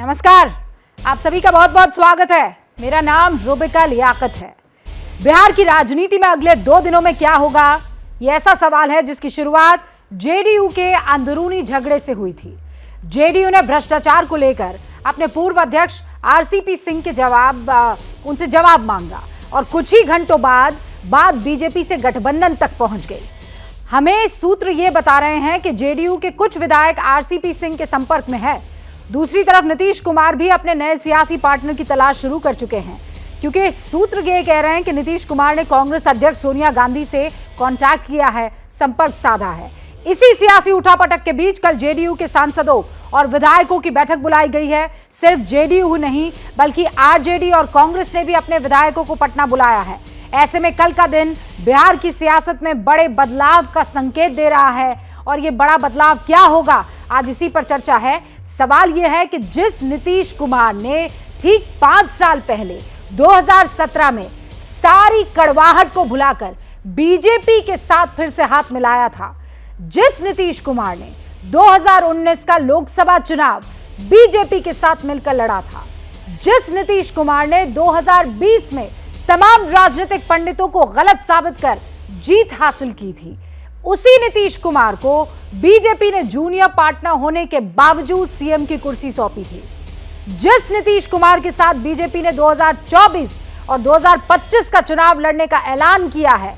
नमस्कार, आप सभी का बहुत बहुत स्वागत है। मेरा नाम रुबिका लियाकत है। बिहार की राजनीति में अगले 2 दिनों में क्या होगा, यह ऐसा सवाल है जिसकी शुरुआत जेडीयू के अंदरूनी झगड़े से हुई थी। जेडीयू ने भ्रष्टाचार को लेकर अपने पूर्व अध्यक्ष आरसीपी सिंह के उनसे जवाब मांगा और कुछ ही घंटों बाद बात बीजेपी से गठबंधन तक पहुंच गई। हमें सूत्र ये बता रहे हैं कि जेडीयू के कुछ विधायक आरसीपी सिंह के संपर्क में है। दूसरी तरफ नीतीश कुमार भी अपने नए सियासी पार्टनर की तलाश शुरू कर चुके हैं, क्योंकि सूत्र ये कह रहे हैं कि नीतीश कुमार ने कांग्रेस अध्यक्ष सोनिया गांधी से कांटेक्ट किया है, संपर्क साधा है। इसी सियासी उठापटक के बीच कल जेडीयू के सांसदों और विधायकों की बैठक बुलाई गई है। सिर्फ जेडीयू नहीं बल्कि आरजेडी और कांग्रेस ने भी अपने विधायकों को पटना बुलाया है। ऐसे में कल का दिन बिहार की सियासत में बड़े बदलाव का संकेत दे रहा है और ये बड़ा बदलाव क्या होगा, आज इसी पर चर्चा है। सवाल यह है कि जिस नीतीश कुमार ने ठीक 5 साल पहले 2017 में सारी कड़वाहट को भुलाकर बीजेपी के साथ फिर से हाथ मिलाया था, जिस नीतीश कुमार ने 2019 का लोकसभा चुनाव बीजेपी के साथ मिलकर लड़ा था, जिस नीतीश कुमार ने 2020 में तमाम राजनीतिक पंडितों को गलत साबित कर जीत हासिल की थी, उसी नीतीश कुमार को बीजेपी ने जूनियर पार्टनर होने के बावजूद सीएम की कुर्सी सौंपी थी। जिस नीतीश कुमार के साथ बीजेपी ने 2024 और 2025 का चुनाव लड़ने का ऐलान किया है,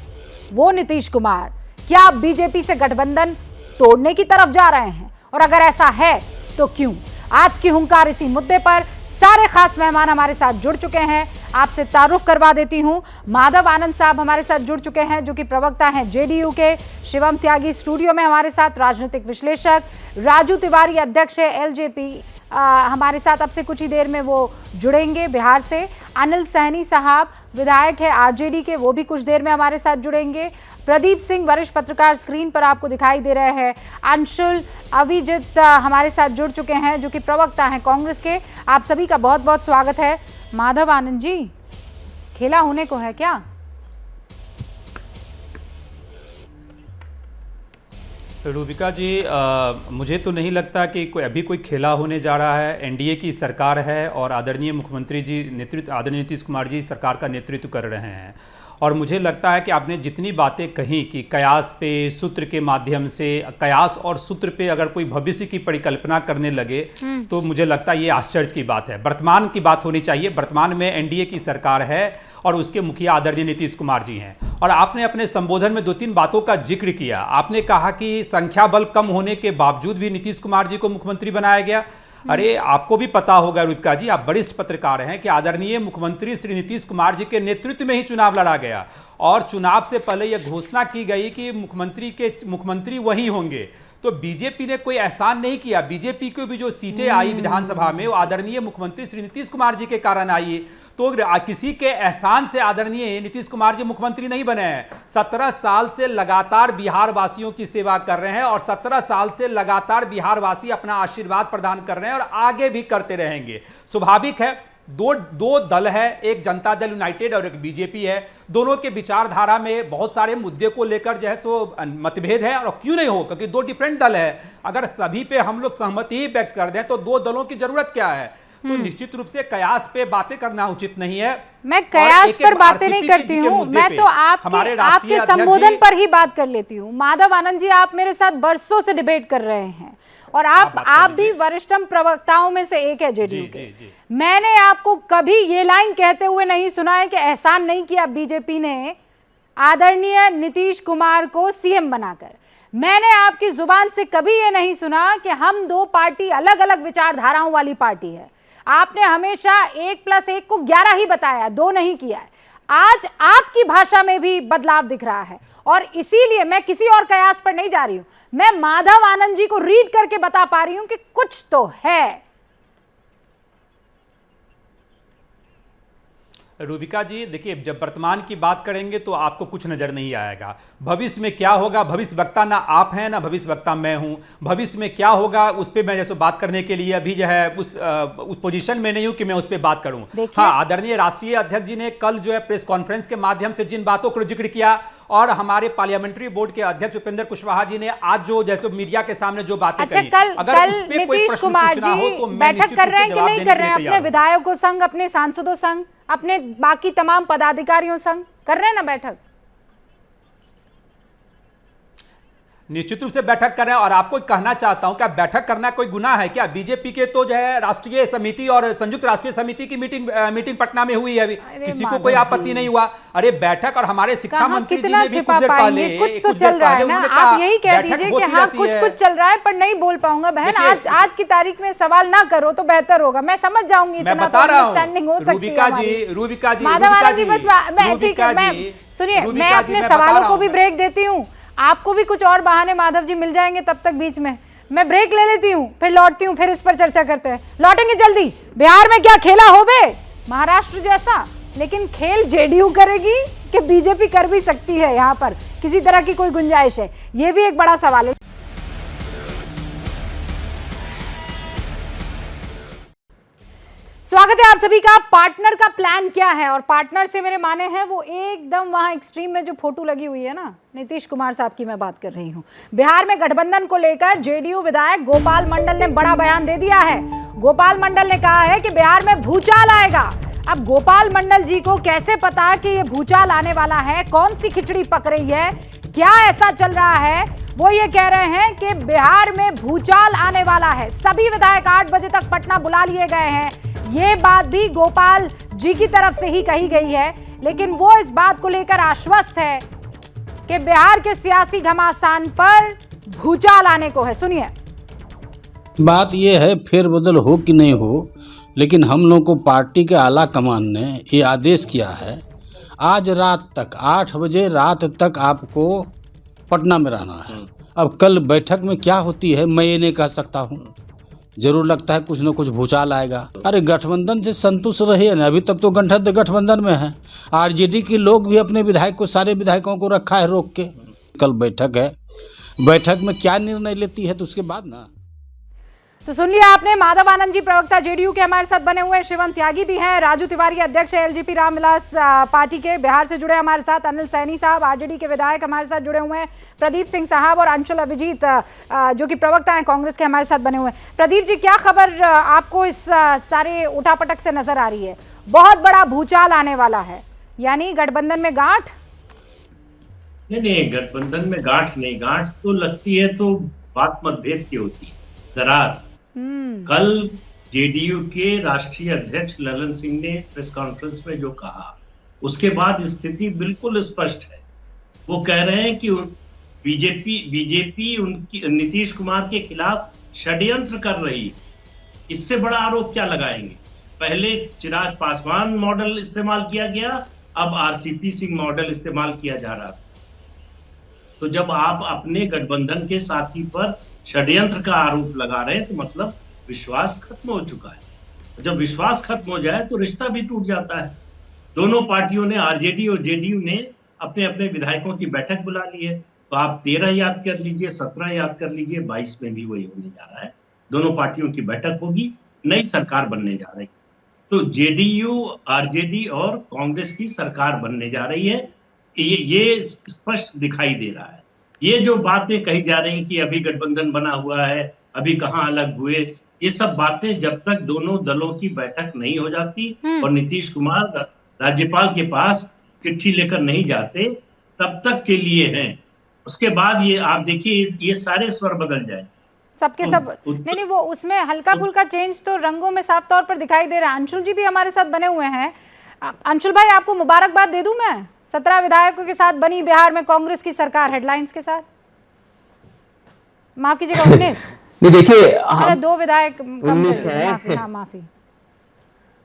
वो नीतीश कुमार क्या अब बीजेपी से गठबंधन तोड़ने की तरफ जा रहे हैं, और अगर ऐसा है तो क्यों? आज की हुंकार इसी मुद्दे पर। सारे खास मेहमान हमारे साथ जुड़ चुके हैं। आपसे तारुफ करवा देती हूं, माधव आनंद साहब हमारे साथ जुड़ चुके हैं, जो कि प्रवक्ता हैं जेडीयू के। शिवम त्यागी स्टूडियो में हमारे साथ, राजनीतिक विश्लेषक। राजू तिवारी अध्यक्ष है एलजेपी, हमारे साथ अब से कुछ ही देर में वो जुड़ेंगे बिहार से। अनिल सहनी साहब विधायक है आरजेडी के, वो भी कुछ देर में हमारे साथ जुड़ेंगे। प्रदीप सिंह वरिष्ठ पत्रकार स्क्रीन पर आपको दिखाई दे रहे हैं। अंशुल अभिजीत हमारे साथ जुड़ चुके हैं, जो कि प्रवक्ता हैं कांग्रेस के। आप सभी का बहुत बहुत स्वागत है। माधव आनंद जी, खेला होने को है क्या? रूबिका जी, मुझे तो नहीं लगता कि अभी कोई खेला होने जा रहा है। एनडीए की सरकार है और आदरणीय मुख्यमंत्री जी आदरणीय नीतीश कुमार जी सरकार का नेतृत्व कर रहे हैं। और मुझे लगता है कि आपने जितनी बातें कही कि कयास पे, सूत्र के माध्यम से, कयास और सूत्र पे अगर कोई भविष्य की परिकल्पना करने लगे तो मुझे लगता है ये आश्चर्य की बात है। वर्तमान की बात होनी चाहिए। वर्तमान में एनडीए की सरकार है और उसके मुखिया आदरणीय नीतीश कुमार जी हैं। और आपने अपने संबोधन में 2-3 बातों का जिक्र किया। आपने कहा कि संख्या बल कम होने के बावजूद भी नीतीश कुमार जी को मुख्यमंत्री बनाया गया। अरे, आपको भी पता होगा रूबिका जी, आप वरिष्ठ पत्रकार हैं, कि आदरणीय मुख्यमंत्री श्री नीतीश कुमार जी के नेतृत्व में ही चुनाव लड़ा गया और चुनाव से पहले यह घोषणा की गई कि मुख्यमंत्री वही होंगे। तो बीजेपी ने कोई एहसान नहीं किया। बीजेपी को भी जो सीटें आई विधानसभा में वो आदरणीय मुख्यमंत्री श्री नीतीश कुमार जी के कारण आई। तो किसी के एहसान से आदरणीय नीतीश कुमार जी मुख्यमंत्री नहीं बने हैं। 17 साल से लगातार बिहार वासियों की सेवा कर रहे हैं और 17 साल से लगातार बिहार वासी अपना आशीर्वाद प्रदान कर रहे हैं और आगे भी करते रहेंगे। स्वाभाविक है, दो दल है, एक जनता दल यूनाइटेड और एक बीजेपी है। दोनों के विचारधारा में बहुत सारे मुद्दे को लेकर जो है सो मतभेद है, और क्यों नहीं हो, क्योंकि 2 डिफरेंट दल है। अगर सभी पे हम लोग सहमति ही व्यक्त कर दें तो 2 दलों की जरूरत क्या है? तो निश्चित रूप से कयास पे बातें करना उचित नहीं है। मैं कयास पर बातें नहीं करती हूँ, मैं तो आपके संबोधन पर ही बात कर लेती हूँ। माधव आनंद जी, आप मेरे साथ बरसों से डिबेट कर रहे हैं और आप भी वरिष्ठतम प्रवक्ताओं में से एक है जेडीयू के। मैंने आपको कभी ये लाइन कहते हुए नहीं सुना है कि एहसान नहीं किया बीजेपी ने आदरणीय नीतीश कुमार को सीएम बनाकर। मैंने आपकी जुबान से कभी ये नहीं सुना कि हम 2 पार्टी अलग अलग विचारधाराओं वाली पार्टी है। आपने हमेशा 1+1 को 11 ही बताया, 2 नहीं किया है। आज आपकी भाषा में भी बदलाव दिख रहा है और इसीलिए मैं किसी और कयास पर नहीं जा रही हूं। मैं माधव आनंद जी को रीड करके बता पा रही हूं कि कुछ तो है। रूबिका जी, देखिए, जब वर्तमान की बात करेंगे तो आपको कुछ नजर नहीं आएगा। भविष्य में क्या होगा, भविष्य वक्ता ना आप हैं ना भविष्य वक्ता मैं हूं। भविष्य में क्या होगा उस पर मैं जैसे बात करने के लिए अभी जो है उस पोजीशन में नहीं हूं कि मैं उस पर बात करूं। हाँ, आदरणीय राष्ट्रीय अध्यक्ष जी ने कल जो है प्रेस कॉन्फ्रेंस के माध्यम से जिन बातों को जिक्र किया और हमारे पार्लियामेंट्री बोर्ड के अध्यक्ष उपेंद्र कुशवाहा जी ने आज जो जैसे मीडिया के सामने जो बातें अच्छा, कही, कल अगर उस पे कोई नीतीश प्रश्न कुमार पूछना हो जी तो मैं बैठक निश्चित कर रूप रहे से हैं कि जवाब नहीं देने कर के रहे लिए हैं? तैयार अपने हूं। विधायकों संग, अपने सांसदों संग, अपने बाकी तमाम पदाधिकारियों संग कर रहे हैं ना बैठक? निश्चित रूप से बैठक कर रहे हैं और आपको कहना चाहता हूं, क्या बैठक करना कोई गुनाह है क्या? बीजेपी के तो जो है राष्ट्रीय समिति और संयुक्त राष्ट्रीय समिति की मीटिंग पटना में हुई है, अभी किसी को कोई आपत्ति नहीं हुआ। अरे बैठक, और हमारे शिक्षा मंत्री जी कितना ने भी छिपा कुछ देर पाएंगे? पहले कुछ तो चल रहा है ना, आप यही कह दीजिए कि हाँ कुछ चल रहा है पर नहीं बोल पाऊंगा। बहन, आज की तारीख में सवाल ना करो तो बेहतर होगा। मैं समझ जाऊंगी, इतना तो अंडरस्टैंडिंग हो सकती है हमारी। माधव आनंद जी, बस मैं ठीक है, मैं सुनिए, मैं अपने सवालों को भी ब्रेक देती हूँ, आपको भी कुछ और बहाने माधव जी मिल जाएंगे तब तक बीच में। मैं ब्रेक ले लेती हूँ, फिर लौटती हूँ, फिर इस पर चर्चा करते हैं। लौटेंगे जल्दी। बिहार में क्या खेला हो बे महाराष्ट्र जैसा, लेकिन खेल जेडीयू करेगी कि बीजेपी कर भी सकती है? यहाँ पर किसी तरह की कोई गुंजाइश है? ये भी एक बड़ा सवाल है। स्वागत है आप सभी का। पार्टनर का प्लान क्या है? और पार्टनर से मेरे माने हैं वो एकदम वहां एक्सट्रीम में जो फोटो लगी हुई है ना, नीतीश कुमार साहब की मैं बात कर रही हूं। बिहार में गठबंधन को लेकर जेडीयू विधायक गोपाल मंडल ने बड़ा बयान दे दिया है। गोपाल मंडल ने कहा है कि बिहार में भूचाल आएगा। अब गोपाल मंडल जी को कैसे पता कि ये भूचाल आने वाला है? कौन सी खिचड़ी पक रही है? क्या ऐसा चल रहा है? वो ये कह रहे हैं कि बिहार में भूचाल आने वाला है। सभी विधायक 8 बजे तक पटना बुला लिए गए हैं। ये बात भी गोपाल जी की तरफ से ही कही गई है, लेकिन वो इस बात को लेकर आश्वस्त है कि बिहार के सियासी घमासान पर भूचाल आने को है। सुनिए। बात यह है, फेरबदल हो कि नहीं हो, लेकिन हम लोग को पार्टी के आला कमान ने ये आदेश किया है, आज रात तक 8 बजे रात तक आपको पटना में रहना है। अब कल बैठक में क्या होती है मैं ये नहीं कह सकता हूँ, जरूर लगता है कुछ न कुछ भूचाल आएगा। अरे गठबंधन से संतुष्ट रहिए ना, अभी तक तो गठबंधन में है। आरजेडी के लोग भी अपने विधायक को, सारे विधायकों को रखा है रोक के। कल बैठक है, बैठक में क्या निर्णय लेती है तो उसके बाद ना। तो सुन लिया आपने। माधव आनंद जी प्रवक्ता जेडीयू के हमारे साथ बने हुए हैं, शिवम त्यागी भी हैं, राजू तिवारी अध्यक्ष एलजेपी रामविलास पार्टी के बिहार से जुड़े हमारे साथ, अनिल सैनी साहब आरजेडी के विधायक हमारे साथ जुड़े हुए हैं, प्रदीप सिंह साहब और अंशुल अभिजीत जो कि प्रवक्ता हैं कांग्रेस के, हमारे साथ बने हुए हैं। प्रदीप जी, क्या खबर आपको इस सारे उठापटक से नजर आ रही है? बहुत बड़ा भूचाल आने वाला है, यानी गठबंधन में गांठ? नहीं, गठबंधन में गांठ नहीं, गांठ तो लगती है तो बात मतभेद की होती है, दरार। कल जेडीयू के राष्ट्रीय अध्यक्ष ललन सिंह ने प्रेस कॉन्फ्रेंस में जो कहा, उसके बाद स्थिति बिल्कुल स्पष्ट है। वो कह रहे हैं कि बीजेपी उनकी नीतीश कुमार के खिलाफ षड्यंत्र कर रही है। इससे बड़ा आरोप क्या लगाएंगे? पहले चिराग पासवान मॉडल इस्तेमाल किया गया, अब आरसीपी सिंह मॉडल इस्तेमाल किया जा रहा। तो जब आप अपने गठबंधन के साथी पर षड्यंत्र का आरोप लगा रहे हैं तो मतलब विश्वास खत्म हो चुका है। जब विश्वास खत्म हो जाए तो रिश्ता भी टूट जाता है। दोनों पार्टियों ने, आरजेडी और जेडीयू ने अपने अपने विधायकों की बैठक बुला ली है। तो आप 13 याद कर लीजिए, 17 याद कर लीजिए, 22 में भी वही होने जा रहा है। दोनों पार्टियों की बैठक होगी, नई सरकार बनने जा रही है। तो जेडीयू, आरजेडी और कांग्रेस की सरकार बनने जा रही है, ये स्पष्ट दिखाई दे रहा है। ये जो बातें कही जा रही कि अभी गठबंधन बना हुआ है, अभी कहां अलग हुए, ये सब बातें जब तक दोनों दलों की बैठक नहीं हो जाती और नीतीश कुमार राज्यपाल के पास चिट्ठी लेकर नहीं जाते, तब तक के लिए हैं। उसके बाद ये आप देखिए, ये सारे स्वर बदल जाए सबके सब। नहीं, वो उसमें हल्का फुल्का चेंज तो रंगों में साफ तौर पर दिखाई दे रहा है। अंशुल जी भी हमारे साथ बने हुए हैं। अंशुल भाई, आपको मुबारकबाद दे दूं मैं, 17 विधायकों के साथ बनी बिहार में कांग्रेस की सरकार, हेडलाइंस के साथ। माफ कीजिएगा, 19 नहीं, देखिए 2 विधायक कम थे। माफी।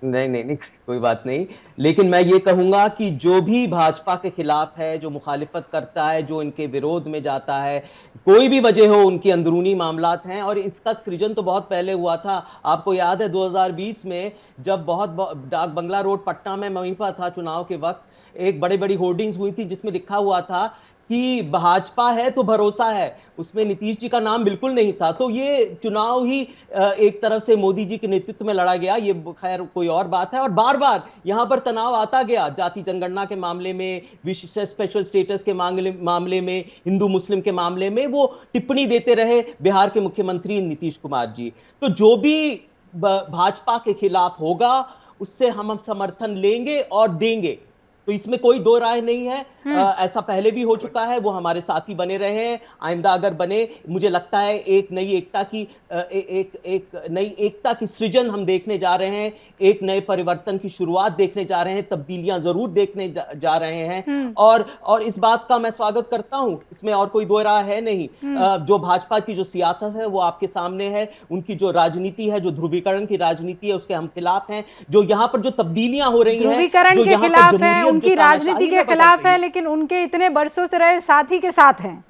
नहीं, कोई बात नहीं। लेकिन मैं ये कहूंगा कि जो भी भाजपा के खिलाफ है, जो मुखालिफत करता है, जो इनके विरोध में जाता है, कोई भी वजह हो, उनकी अंदरूनी मामलात हैं। और इसका सृजन तो बहुत पहले हुआ था। आपको याद है 2020 में जब बहुत डाक बंगला रोड पटना में, मैं वहीं पर था चुनाव के वक्त, एक बड़ी होर्डिंग्स हुई थी जिसमें लिखा हुआ था कि भाजपा है तो भरोसा है, उसमें नीतीश जी का नाम बिल्कुल नहीं था। तो ये चुनाव ही एक तरफ से मोदी जी के नेतृत्व में लड़ा गया, ये खैर कोई और बात है। और बार बार यहां पर तनाव आता गया, जाति जनगणना के मामले में, विशेष स्पेशल स्टेटस के मामले में, हिंदू मुस्लिम के मामले में वो टिप्पणी देते रहे बिहार के मुख्यमंत्री नीतीश कुमार जी। तो जो भी भाजपा के खिलाफ होगा उससे हम समर्थन लेंगे और देंगे, तो इसमें कोई दो राय नहीं है। ऐसा पहले भी हो चुका है, वो हमारे साथी बने रहे हैं, आइंदा अगर बने, मुझे लगता है एक नई एकता की नई एकता की सृजन हम देखने जा रहे हैं, एक नए परिवर्तन की शुरुआत देखने जा रहे हैं, तब्दीलियां जरूर देखने जा रहे हैं। और इस बात का मैं स्वागत करता हूं, इसमें और कोई दो राय है नहीं। जो भाजपा की जो सियासत है वो आपके सामने है, उनकी जो राजनीति है, जो ध्रुवीकरण की राजनीति है, उसके हम खिलाफ हैं। जो यहाँ पर जो तब्दीलियां हो रही हैं, ध्रुवीकरण के खिलाफ है, उनकी राजनीति के खिलाफ है, लेकिन उनके इतने बरसों से रहे साथी के साथ हैं।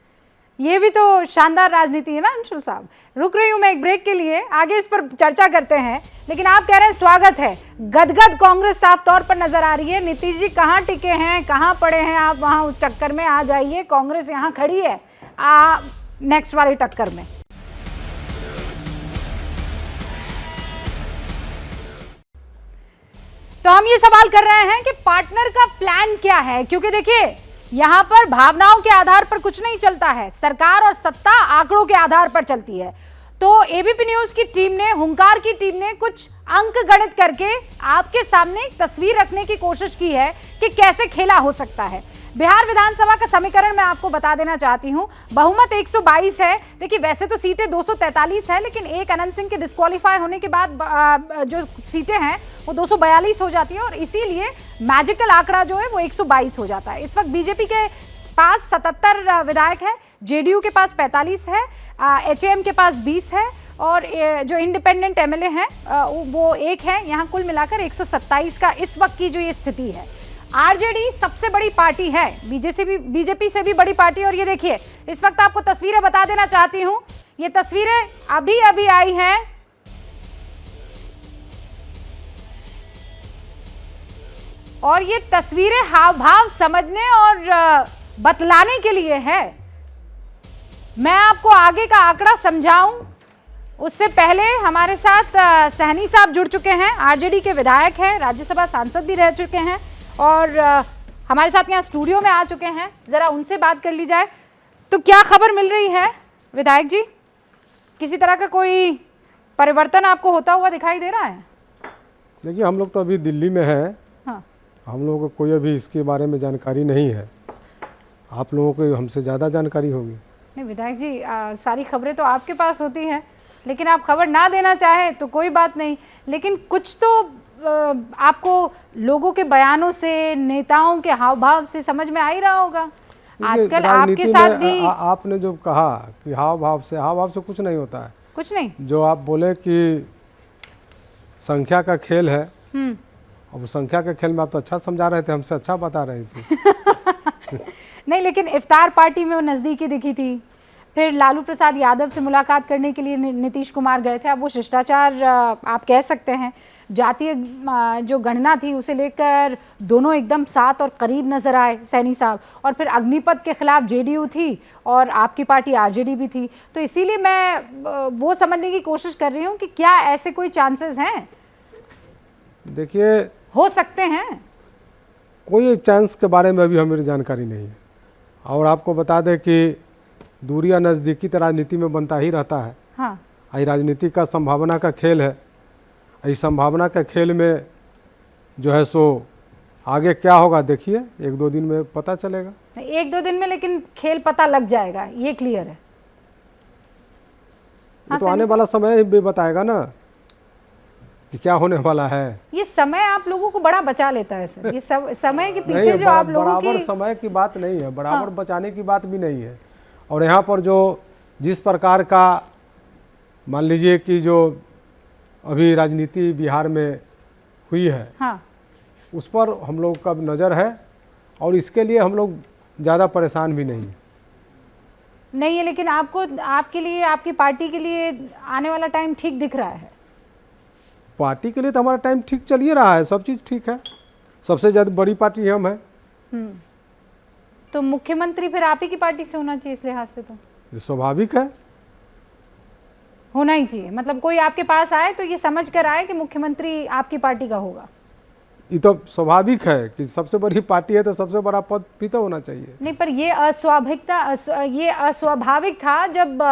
ये भी तो शानदार राजनीति है ना अंशुल साहब। रुक रही हूं मैं एक ब्रेक के लिए, आगे इस पर चर्चा करते हैं। लेकिन आप कह रहे हैं स्वागत है, गदगद कांग्रेस साफ तौर पर नजर आ रही है। नीतीश जी कहां टिके हैं, कहां पड़े हैं, आप वहां उस चक्कर में आ जाइए, कांग्रेस यहां खड़ी है नेक्स्ट वाली टक्कर में। तो हम ये सवाल कर रहे हैं कि पार्टनर का प्लान क्या है, क्योंकि देखिए यहां पर भावनाओं के आधार पर कुछ नहीं चलता है, सरकार और सत्ता आंकड़ों के आधार पर चलती है। तो एबीपी न्यूज की टीम ने, हुंकार की टीम ने कुछ अंक गणित करके आपके सामने एक तस्वीर रखने की कोशिश की है कि कैसे खेला हो सकता है। बिहार विधानसभा का समीकरण मैं आपको बता देना चाहती हूं। बहुमत 122 है। देखिए वैसे तो सीटें 243 है, लेकिन एक अनंत सिंह के डिस्क्वालीफाई होने के बाद जो सीटें हैं वो 242 हो जाती है, और इसीलिए मैजिकल आंकड़ा जो है वो 122 हो जाता है। इस वक्त बीजेपी के पास 77 विधायक है, जेडीयू के पास 45 है, एचएएम के पास 20 है, और जो इंडिपेंडेंट एमएलए हैं वो एक है। यहाँ कुल मिलाकर 127 का इस वक्त की जो ये स्थिति है। आरजेडी सबसे बड़ी पार्टी है, बीजेपी से भी बड़ी पार्टी। और ये देखिए इस वक्त आपको तस्वीरें बता देना चाहती हूं, ये तस्वीरें अभी अभी आई हैं, और ये तस्वीरें हाव भाव समझने और बतलाने के लिए है। मैं आपको आगे का आंकड़ा समझाऊं उससे पहले हमारे साथ सहनी साहब जुड़ चुके हैं, आरजेडी के विधायक हैं, राज्यसभा सांसद भी रह चुके हैं, और हमारे साथ यहाँ स्टूडियो में आ चुके हैं। जरा उनसे बात कर ली जाए। तो क्या खबर मिल रही है विधायक जी, किसी तरह का कोई परिवर्तन आपको होता हुआ दिखाई दे रहा है? देखिए हम लोग तो अभी दिल्ली में हैं। हाँ। हम लोगों को कोई अभी इसके बारे में जानकारी नहीं है, आप लोगों को हमसे ज़्यादा जानकारी होगी। नहीं विधायक जी, सारी खबरें तो आपके पास होती हैं, लेकिन आप खबर ना देना चाहे तो कोई बात नहीं, लेकिन कुछ तो आपको लोगों के बयानों से, नेताओं के हाव भाव से समझ में आ ही रहा होगा। आजकल आपके साथ भी आपने जो कहा कि हाव भाव से कुछ नहीं होता है। कुछ नहीं, जो आप बोले कि संख्या का खेल है, अब संख्या के खेल में आप तो अच्छा समझा रहे थे, हमसे अच्छा बता रही थी। नहीं, लेकिन इफ्तार पार्टी में वो नज़दीकी दिखी थी, फिर लालू प्रसाद यादव से मुलाकात करने के लिए नीतीश कुमार गए थे। अब वो शिष्टाचार आप कह सकते हैं, जातीय जो गणना थी उसे लेकर दोनों एकदम साथ और करीब नजर आए सैनी साहब, और फिर अग्निपथ के खिलाफ जेडीयू थी और आपकी पार्टी आरजेडी भी थी। तो इसीलिए मैं वो समझने की कोशिश कर रही हूँ कि क्या ऐसे कोई चांसेस हैं, देखिए हो सकते हैं? कोई चांस के बारे में अभी हमें जानकारी नहीं है, और आपको बता दें कि दूरिया नज़दीकी तो राजनीति में बनता ही रहता है। हाँ। ये राजनीति का संभावना का खेल है। इस संभावना के खेल में जो है सो आगे क्या होगा देखिए, 1-2 दिन में पता चलेगा। 1-2 दिन में लेकिन खेल पता लग जाएगा, ये क्लियर है। हाँ, तो आने वाला समय भी बताएगा ना कि क्या होने वाला है। ये समय आप लोगों को बड़ा बचा लेता है सर, ये समय के पीछे जो आप लोगों की बराबर समय की बात नहीं है, बराबर बचाने की बात भी नहीं है। और यहाँ पर जो जिस प्रकार का मान लीजिए कि जो अभी राजनीति बिहार में हुई है, हाँ, उस पर हम लोग का नज़र है, और इसके लिए हम लोग ज़्यादा परेशान भी नहीं है। लेकिन आपको, आपके लिए, आपकी पार्टी के लिए आने वाला टाइम ठीक दिख रहा है? पार्टी के लिए तो हमारा टाइम ठीक चल ही रहा है, सब चीज़ ठीक है। सबसे ज़्यादा बड़ी पार्टी हम है। तो मुख्यमंत्री फिर आप ही की पार्टी से होना चाहिए, इस लिहाज से तो ये स्वाभाविक है। होना ही चाहिए, मतलब कोई आपके पास आए तो ये समझ कर आए कि मुख्यमंत्री आपकी पार्टी का होगा। ये तो स्वाभाविक है कि सबसे बड़ी पार्टी है तो सबसे बड़ा पद भी तो होना चाहिए। नहीं, पर ये ये अस्वाभाविक था जब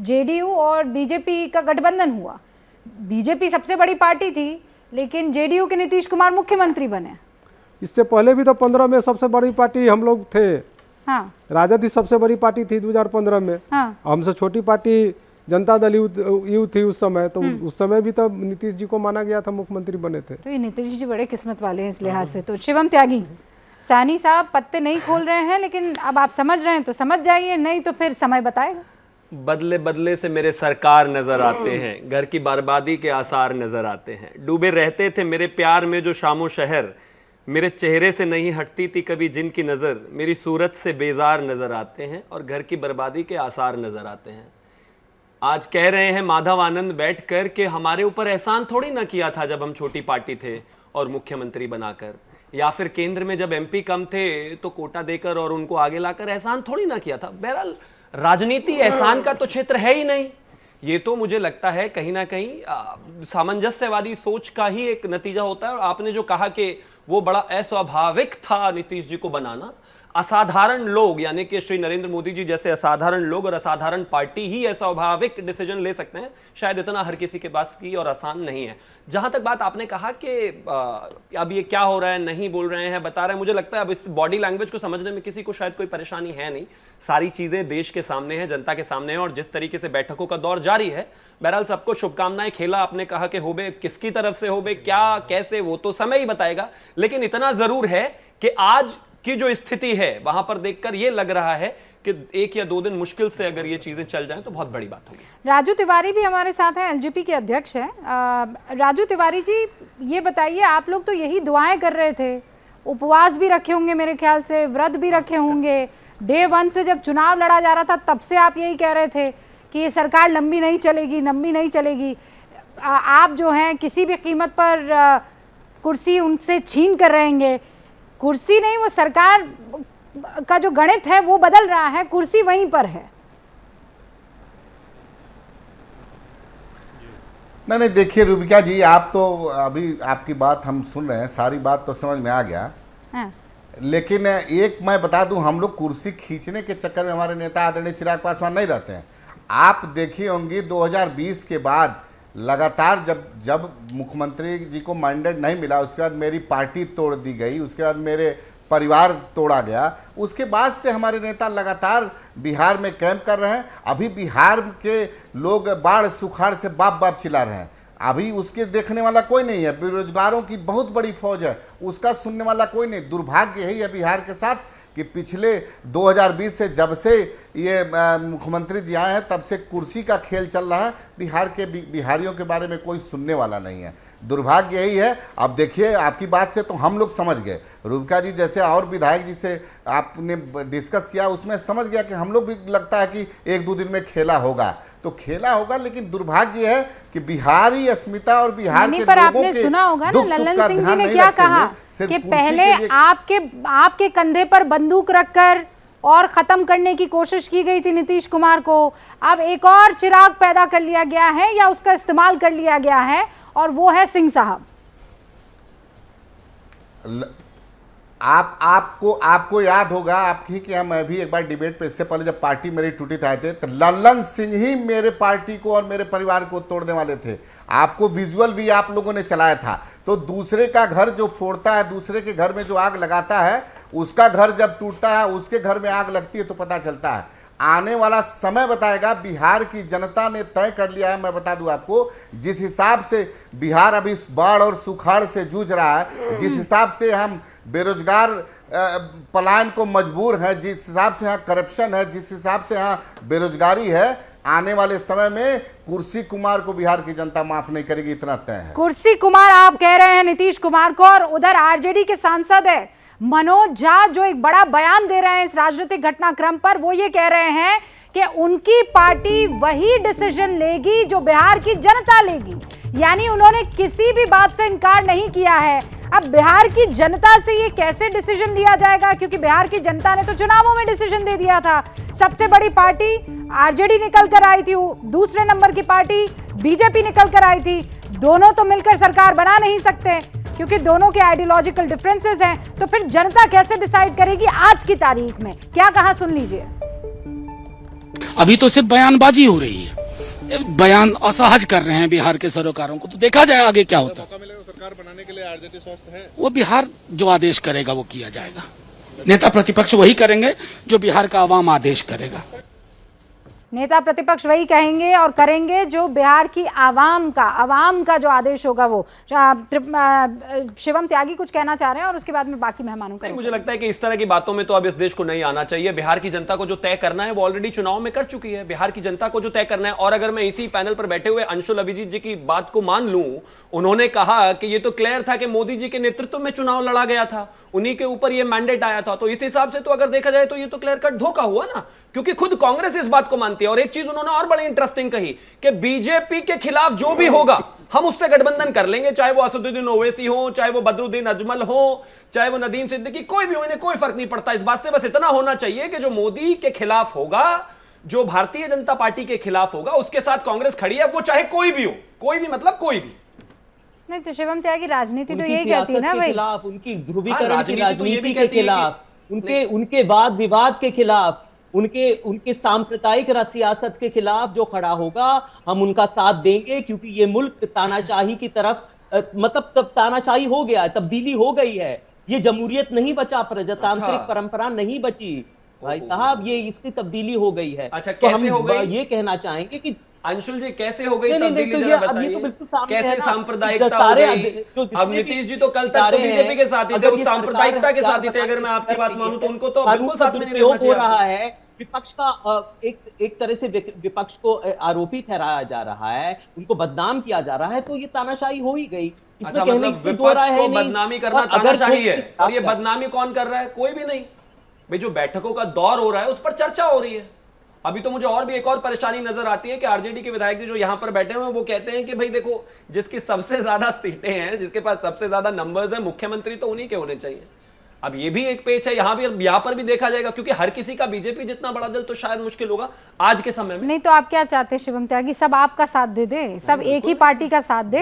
जेडीयू और बीजेपी का गठबंधन हुआ। बीजेपी सबसे बड़ी पार्टी थी, लेकिन जेडीयू के नीतीश कुमार मुख्यमंत्री बने। इससे पहले भी तो 15 में सबसे बड़ी पार्टी हम लोग थे। हाँ, राजद ही सबसे बड़ी पार्टी थी 2015 में। हाँ, हमसे छोटी पार्टी जनता दल यू थी उस समय, तो उस समय भी तो नीतीश जी को माना गया था मुख्यमंत्री बने थे। तो ये नीतीश जी बड़े किस्मत वाले हैं इस लिहाज से। तो शिवम त्यागी, सैनी साहब पत्ते नहीं खोल रहे हैं, लेकिन अब आप समझ रहे हैं तो समझ जाइए, नहीं तो फिर समय बताएगा। बदले बदले से मेरे सरकार नजर आते हैं, घर की बर्बादी के आसार नजर आते हैं। डूबे रहते थे मेरे प्यार में जो शामो शहर, मेरे चेहरे से नहीं हटती थी कभी जिनकी नज़र, मेरी सूरत से बेजार नजर आते हैं और घर की बर्बादी के आसार नजर आते हैं। आज कह रहे हैं माधव आनंद बैठकर कि हमारे ऊपर एहसान थोड़ी ना किया था जब हम छोटी पार्टी थे और मुख्यमंत्री बनाकर, या फिर केंद्र में जब एमपी कम थे तो कोटा देकर और उनको आगे लाकर एहसान थोड़ी ना किया था। बहरहाल राजनीति एहसान का तो क्षेत्र है ही नहीं। ये तो मुझे लगता है कहीं ना कहीं सामंजस्यवादी सोच का ही एक नतीजा होता है। और आपने जो कहा कि वो बड़ा अस्वाभाविक था नीतीश जी को बनाना, असाधारण लोग यानी कि श्री नरेंद्र मोदी जी जैसे असाधारण लोग और असाधारण पार्टी ही अस्वाभाविक डिसीजन ले सकते हैं, शायद इतना हर किसी के पास की और आसान नहीं है। जहां तक बात आपने कहा कि अब ये क्या हो रहा है, नहीं बोल रहे हैं, बता रहे हैं, मुझे लगता है अब इस बॉडी लैंग्वेज को समझने में किसी को शायद कोई परेशानी है नहीं। सारी चीजें देश के सामने है, जनता के सामने है, और जिस तरीके से बैठकों का दौर जारी है, बहरहाल सबको शुभकामनाएं। खेला आपने कहा कि होबे किसकी तरफ से होबे, क्या कैसे, वो तो समय ही बताएगा। लेकिन इतना जरूर है कि आज की जो स्थिति है वहां पर देखकर ये लग रहा है कि 1 या 2 दिन मुश्किल से अगर ये चीजें चल जाएं तो बहुत बड़ी बात होगी। राजू तिवारी भी हमारे साथ हैं, एलजेपी के अध्यक्ष हैं। राजू तिवारी जी, ये बताइए, आप लोग तो यही दुआएं कर रहे थे, उपवास भी रखे होंगे मेरे ख्याल से, व्रत भी रखे होंगे। डे 1 से जब चुनाव लड़ा जा रहा था तब से आप यही कह रहे थे कि ये सरकार लंबी नहीं चलेगी, लंबी नहीं चलेगी। आप जो हैं किसी भी कीमत पर कुर्सी उनसे छीन कर रहेंगे। कुर्सी नहीं, वो सरकार का जो गणित है वो बदल रहा है, कुर्सी वहीं पर है। नहीं, देखिए रूबिका जी, आप तो अभी आपकी बात हम सुन रहे हैं, सारी बात तो समझ में आ गया। हाँ। लेकिन एक मैं बता दूं, हम लोग कुर्सी खींचने के चक्कर में हमारे नेता आदरणीय चिराग पासवान नहीं रहते हैं। आप देखिए होंगे 2020 के बाद लगातार जब मुख्यमंत्री जी को मैंडेट नहीं मिला, उसके बाद मेरी पार्टी तोड़ दी गई, उसके बाद मेरे परिवार तोड़ा गया, उसके बाद से हमारे नेता लगातार बिहार में कैंप कर रहे हैं। अभी बिहार के लोग बाढ़ सुखाड़ से बाप बाप चिल्ला रहे हैं, अभी उसके देखने वाला कोई नहीं है। बेरोजगारों की बहुत बड़ी फौज है, उसका सुनने वाला कोई नहीं। दुर्भाग्य यही है बिहार के साथ कि पिछले 2020 से जब से ये मुख्यमंत्री जी आए हैं तब से कुर्सी का खेल चल रहा है। बिहार के बिहारियों के बारे में कोई सुनने वाला नहीं है। दुर्भाग्य यही है। अब देखिए, आपकी बात से तो हम लोग समझ गए, रूबिका जी जैसे और विधायक जी से आपने डिस्कस किया, उसमें समझ गया कि हम लोग भी लगता है कि 1-2 दिन में खेला होगा, तो खेला होगा। लेकिन दुर्भाग्य है कि बिहारी अस्मिता और बिहार के पर लोगों आपने के सुना होगा ना, दुख सुख लल्लन का सिंह जी ध्यान ने नहीं क्या रखते हुए कहा सिर्फ कि कुर्सी पहले के लिए आपके कंधे पर बंदूक रखकर और खत्म करने की कोशिश की गई थी नीतीश कुमार को। अब एक और चिराग पैदा कर लिया गया है या उसका इस्तेमाल कर लिया गया है, और वो है सिंह साहब। आपको याद होगा, आपकी कि मैं भी एक बार डिबेट पे इससे पहले जब पार्टी मेरी टूटी आए थे तो लल्लन सिंह ही मेरे पार्टी को और मेरे परिवार को तोड़ने वाले थे। आपको विजुअल भी आप लोगों ने चलाया था। तो दूसरे का घर जो फोड़ता है, दूसरे के घर में जो आग लगाता है, उसका घर जब टूटता है, उसके घर में आग लगती है तो पता चलता है। आने वाला समय बताएगा। बिहार की जनता ने तय कर लिया है। मैं बता दूं आपको, जिस हिसाब से बिहार अभी बाढ़ और सुखाड़ से जूझ रहा है, जिस हिसाब से हम बेरोजगार पलायन को मजबूर है, जिस हिसाब से यहाँ करप्शन है, जिस हिसाब से यहाँ बेरोजगारी है, आने वाले समय में कुर्सी कुमार को बिहार की जनता माफ नहीं करेगी, इतना तय है। कुर्सी कुमार आप कह रहे हैं नीतीश कुमार को, और उधर आरजेडी के सांसद है मनोज झा जो एक बड़ा बयान दे रहे हैं इस राजनीतिक घटनाक्रम पर, वो ये कह रहे हैं कि उनकी पार्टी वही डिसीजन लेगी जो बिहार की जनता लेगी। यानी उन्होंने किसी भी बात से इनकार नहीं किया है। अब बिहार की जनता से ये कैसे डिसीजन लिया जाएगा, क्योंकि बिहार की जनता ने तो चुनावों में डिसीजन दे दिया था। सबसे बड़ी पार्टी आरजेडी निकल कर आई थी, दूसरे नंबर की पार्टी बीजेपी निकल कर आई थी। दोनों तो मिलकर सरकार बना नहीं सकते क्योंकि दोनों के आइडियोलॉजिकल डिफरेंसेस हैं। तो फिर जनता कैसे डिसाइड करेगी आज की तारीख में? क्या कहा, सुन लीजिए। अभी तो सिर्फ बयानबाजी हो रही है, बयान असहज कर रहे हैं बिहार के सरोकारों को, तो देखा जाए आगे क्या होता है। सरकार बनाने के लिए आरजेडी स्वस्थ है? वो बिहार जो आदेश करेगा वो किया जाएगा। नेता प्रतिपक्ष वही करेंगे जो बिहार का आवाम आदेश करेगा। नेता प्रतिपक्ष वही कहेंगे और करेंगे जो बिहार की आवाम का जो आदेश होगा वो। शिवम त्यागी कुछ कहना चाह रहे हैं और उसके बाद में बाकी मेहमानों का। मुझे लगता है कि इस तरह की बातों में तो अब इस देश को नहीं आना चाहिए। बिहार की जनता को जो तय करना है वो ऑलरेडी चुनाव में कर चुकी है। बिहार की जनता को जो तय करना है, और अगर मैं इसी पैनल पर बैठे हुए अंशुल अभिजीत जी की बात को मान लूं, उन्होंने कहा कि ये तो क्लियर था कि मोदी जी के नेतृत्व में चुनाव लड़ा गया था, उन्हीं के ऊपर ये मैंडेट आया था। तो इस हिसाब से तो अगर देखा जाए तो ये तो क्लियर कट धोखा हुआ ना, क्योंकि खुद कांग्रेस इस बात को मानती है। और एक चीज उन्होंने और बड़ी इंटरेस्टिंग कही कि बीजेपी के खिलाफ जो भी होगा हम उससे गठबंधन कर लेंगे, चाहे वो असदुद्दीन ओवैसी हो, चाहे वो बदरुद्दीन अजमल हो, चाहे वो नदीम सिद्दीकी, कोई भी हो, इन्हें कोई फर्क नहीं पड़ता। इस बात से बस इतना होना चाहिए कि जो मोदी के खिलाफ होगा, जो भारतीय जनता पार्टी के खिलाफ होगा, उसके साथ कांग्रेस खड़ी है, वो चाहे कोई भी हो, कोई भी मतलब कोई भी। नहीं तो शिवम त्यागी, राजनीति तो यही कहती है ना भाई, खिलाफ, उनकी ध्रुवीकरण की राजनीति तो के खिलाफ, उनके वाद विवाद के खिलाफ, उनके सांप्रदायिक सियासत के खिलाफ जो खड़ा होगा हम उनका साथ देंगे, क्योंकि ये मुल्क तानाशाही की तरफ मतलब तब तानाशाही हो गया, तब्दीली हो गई है। ये जमहूरियत नहीं बचा, प्रजातांत्रिक परंपरा नहीं बची भाई साहब, ये इसकी तब्दीली हो गई है। अच्छा, तो कैसे हम हो गई? ये कहना चाहेंगे कि अंशुल जी कैसे हो गई तब्दीली, तो जरा बताइए कैसे सांप्रदायिकता हो गई? अब नीतीश जी तो कल तक तो बीजेपी के साथ ही थे, उस सांप्रदायिकता के साथ ही थे। अगर मैं आपकी बात मानूं तो उनको तो बिल्कुल साथ में नहीं रहना चाहिए। हो रहा है विपक्ष का एक तरह से विपक्ष को आरोपी ठहराया जा रहा है, उनको बदनाम किया जा रहा है, तो ये तानाशाही हो ही गई। अच्छा, मतलब विपक्ष को बदनामी करना तानाशाही है, और ये बदनामी कौन कर रहा है? कोई भी नहीं भाई। जो बैठकों का दौर हो रहा है उस पर चर्चा हो रही है। अभी तो मुझे और भी एक और परेशानी नजर आती है कि आरजेडी के विधायक जो यहां पर बैठे हुए हैं वो कहते हैं कि भाई देखो, जिसकी सबसे ज्यादा सीटें हैं, जिसके पास सबसे ज्यादा नंबर्स हैं, मुख्यमंत्री तो उन्हीं के होने चाहिए। अब ये भी एक पेच है, यहां पर भी देखा जाएगा, क्योंकि हर किसी का बीजेपी जितना बड़ा दिल तो शायद मुश्किल होगा आज के समय में। नहीं तो आप क्या चाहते हैं शिवम त्यागी, सब आपका साथ दे दे, सब एक ही पार्टी का साथ दे,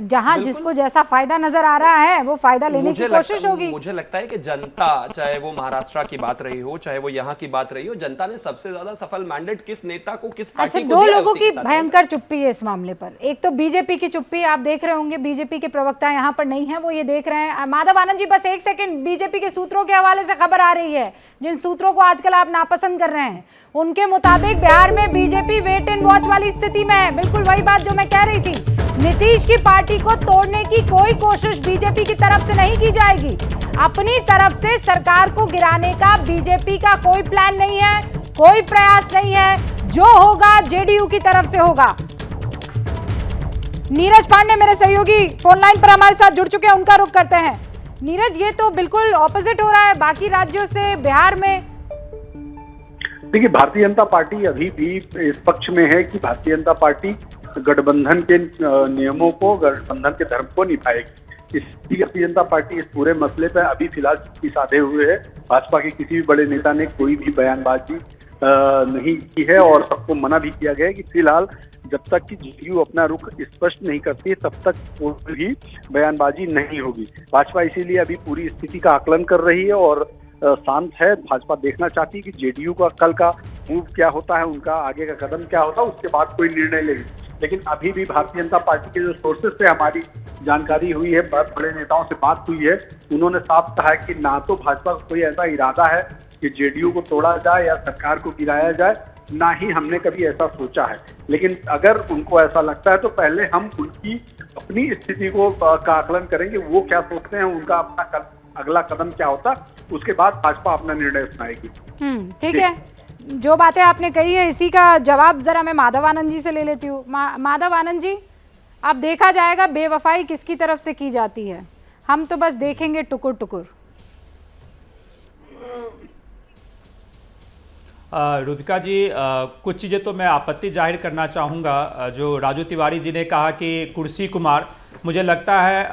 जहां जिसको जैसा फायदा नजर आ रहा है वो फायदा लेने की कोशिश होगी। मुझे लगता है कि जनता, चाहे वो महाराष्ट्र की बात रही हो, चाहे वो यहाँ की बात रही हो, जनता ने सबसे ज्यादा सफल मैंडेट किस नेता को, किस पार्टी को दो लोगों की भयंकर चुप्पी है इस मामले पर। एक तो बीजेपी की चुप्पी, आप देख रहे होंगे बीजेपी के प्रवक्ता यहाँ पर नहीं है, वो ये देख रहे हैं। माधव आनंद जी बस एक सेकंड, बीजेपी के सूत्रों के हवाले से खबर आ रही है, जिन सूत्रों को आजकल आप नापसंद कर रहे हैं, उनके मुताबिक बिहार में बीजेपी वेट एंड वॉच वाली स्थिति में है। बिल्कुल वही बात जो मैं कह रही थी, नीतीश की पार्टी को तोड़ने की कोई कोशिश बीजेपी की तरफ से नहीं की जाएगी। अपनी तरफ से सरकार को गिराने का बीजेपी का कोई प्लान नहीं है, कोई प्रयास नहीं है। जो होगा जेडीयू की तरफ से होगा। नीरज पांडे मेरे सहयोगी फोन लाइन पर हमारे साथ जुड़ चुके हैं, उनका रुख करते हैं। नीरज, ये तो बिल्कुल ऑपोजिट हो रहा है बाकी राज्यों से बिहार में। देखिए, भारतीय जनता पार्टी अभी भी इस पक्ष में है कि भारतीय जनता पार्टी गठबंधन के नियमों को, गठबंधन के धर्म को निभाएगी। इसलिए भारतीय जनता पार्टी इस पूरे मसले पर अभी फिलहाल चुप्पी साधे हुए है। भाजपा के किसी भी बड़े नेता ने कोई भी बयानबाजी नहीं की है और सबको मना भी किया गया है कि फिलहाल जब तक कि जेडीयू अपना रुख स्पष्ट नहीं करती है तब तक कोई भी बयानबाजी नहीं होगी। भाजपा इसीलिए अभी पूरी स्थिति का आकलन कर रही है और शांत है। भाजपा देखना चाहती है कि जेडीयू का कल का मूव क्या होता है, उनका आगे का कदम क्या होता है, उसके बाद कोई निर्णय लेगी। लेकिन अभी भी भारतीय जनता पार्टी के जो सोर्सेज से हमारी जानकारी हुई है, बड़े नेताओं से बात हुई है, उन्होंने साफ कहा है कि ना तो भाजपा का कोई ऐसा इरादा है कि जेडीयू को तोड़ा जाए या सरकार को गिराया जाए, ना ही हमने कभी ऐसा सोचा है। लेकिन अगर उनको ऐसा लगता है तो पहले हम उनकी अपनी स्थिति को का आकलन करेंगे, वो क्या सोचते हैं, उनका अपना अगला कदम क्या होता, उसके बाद भाजपा अपना निर्णय सुनाएगी। ठीक है, जो बातें आपने कही है इसी का जवाब जरा मैं माधव आनंद जी से ले लेती हूँ। माधव आनंद जी, अब देखा जाएगा बेवफाई किसकी तरफ से की जाती है, हम तो बस देखेंगे टुकुर टुकुर। रूबिका जी, कुछ चीज़ें तो मैं आपत्ति जाहिर करना चाहूँगा। जो राजू तिवारी जी ने कहा कि कुर्सी कुमार, मुझे लगता है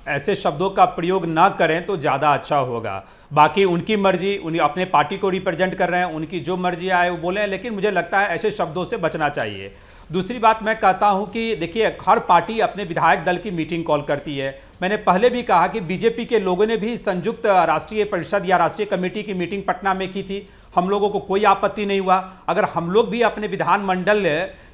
ऐसे शब्दों का प्रयोग ना करें तो ज़्यादा अच्छा होगा। बाकी उनकी मर्जी, उन्हें अपने पार्टी को रिप्रेजेंट कर रहे हैं, उनकी जो मर्जी आए वो बोलें, लेकिन मुझे लगता है ऐसे शब्दों से बचना चाहिए। दूसरी बात मैं कहता हूं कि देखिए, हर पार्टी अपने विधायक दल की मीटिंग कॉल करती है। मैंने पहले भी कहा कि बीजेपी के लोगों ने भी संयुक्त राष्ट्रीय परिषद या राष्ट्रीय कमेटी की मीटिंग पटना में की थी, हम लोगों को कोई आपत्ति नहीं हुआ। अगर हम लोग भी अपने विधानमंडल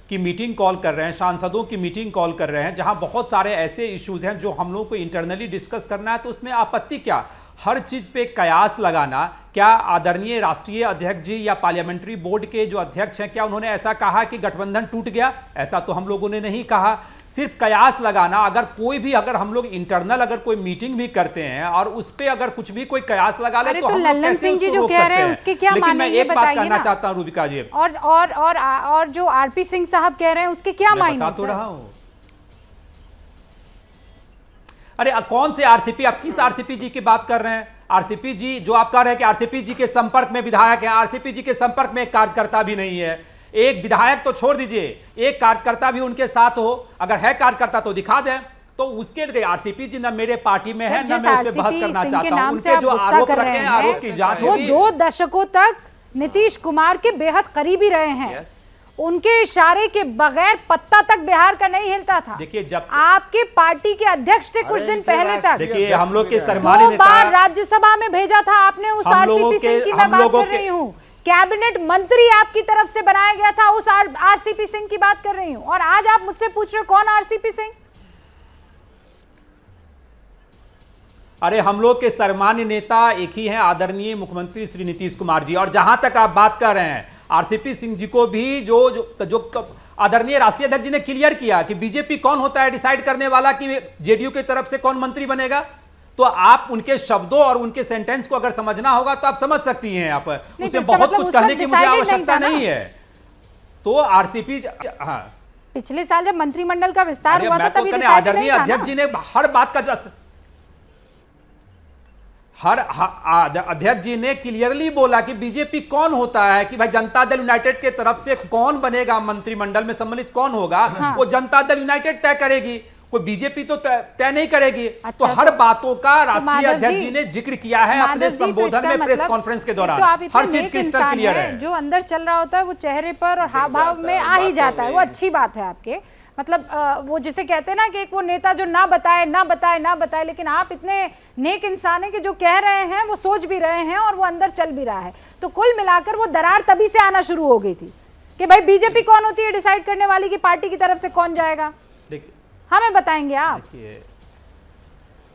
की मीटिंग कॉल कर रहे हैं, सांसदों की मीटिंग कॉल कर रहे हैं, जहां बहुत सारे ऐसे इश्यूज हैं जो हम लोगों को इंटरनली डिस्कस करना है, तो उसमें आपत्ति क्या? हर चीज पे कयास लगाना, क्या आदरणीय राष्ट्रीय अध्यक्ष जी या पार्लियामेंट्री बोर्ड के जो अध्यक्ष हैं, क्या उन्होंने ऐसा कहा कि गठबंधन टूट गया? ऐसा तो हम लोगों ने नहीं कहा। सिर्फ कयास लगाना, अगर हम लोग इंटरनल अगर कोई मीटिंग भी करते हैं और उस पे अगर कुछ भी कोई कयास लगा ले, तो हम लोग लल्लन सिंह जी जो कह रहे हैं उसके क्या लेकिन मैं एक बात कहना ना? चाहता हूं रूबिका जी, और जो आरपी सिंह साहब कह रहे हैं उसके क्या मायने? बता तो रहा हूं। अरे कौन से आरसीपी, आप किस आरसीपी जी की बात कर रहे हैं? आरसीपी जी जो आप कह रहे हैं कि आरसीपी जी के संपर्क में विधायक है, आरसीपी जी के संपर्क में एक कार्यकर्ता भी नहीं है। एक विधायक तो छोड़ दीजिए, एक कार्यकर्ता भी उनके साथ हो, अगर है कार्यकर्ता तो दिखा दें। तो उसके लिए आरसीपी जी ना मेरे पार्टी में है, ना मैं उस पर बहस करना चाहता हूं। उनके जो आरोप रखे हैं, आरोप की जांच वो 2 दशकों तक नीतीश कुमार के बेहद करीबी रहे हैं। उनके इशारे के बगैर पत्ता तक बिहार का नहीं हिलता था। देखिए, जब आपके पार्टी के अध्यक्ष थे कुछ दिन पहले तक, देखिए हम लोग के सम्मानित 2 बार राज्यसभा में भेजा था आपने उस आरसीपी सिंह की मैं बात कर रही हूँ। कैबिनेट मंत्री आपकी तरफ से बनाया गया था, उस आरसीपी सिंह की बात कर रही हूँ। और आज आप मुझसे पूछ रहे हो कौन आरसीपी सिंह? अरे हम लोग के सम्मानीय नेता एक ही हैं, आदरणीय मुख्यमंत्री श्री नीतीश कुमार जी। और जहां तक आप बात कर रहे हैं आरसीपी सिंह जी को भी जो आदरणीय राष्ट्रीय अध्यक्ष जी ने क्लियर किया कि बीजेपी कौन होता है डिसाइड करने वाला कि जेडीयू की तरफ से कौन मंत्री बनेगा, तो आप उनके शब्दों और उनके सेंटेंस को अगर समझना होगा तो आप समझ सकती हैं। आप उसमें बहुत कुछ कहने की मुझे आवश्यकता नहीं है। तो आरसीपी, हाँ, पिछले साल जब मंत्रिमंडल का विस्तार हुआ था तभी आदरणीय अध्यक्ष जी ने हर बात का अध्यक्ष जी ने क्लियरली बोला कि बीजेपी कौन होता है, कि भाई जनता दल यूनाइटेड के तरफ से कौन बनेगा मंत्रिमंडल में सम्मिलित कौन होगा, हाँ। वो जनता दल यूनाइटेड तय करेगी, कोई बीजेपी तो तय नहीं करेगी। अच्छा, तो हर बातों का राष्ट्रीय अध्यक्ष जी ने जिक्र किया है अपने संबोधन में, प्रेस कॉन्फ्रेंस के दौरान। हर चीज क्रिस्टल क्लियर है। जो अंदर चल रहा होता है वो चेहरे पर और हाव भाव में आ ही जाता है, वो अच्छी बात है आपके। मतलब वो जिसे कहते हैं ना कि एक वो नेता जो ना बताए, लेकिन आप इतने नेक इंसान हैं कि जो कह रहे हैं वो सोच भी रहे हैं और वो अंदर चल भी रहा है। तो कुल मिलाकर वो दरार तभी से आना शुरू हो गई थी कि भाई बीजेपी कौन होती है डिसाइड करने वाली, की पार्टी की तरफ से कौन जाएगा, हमें बताएंगे आप।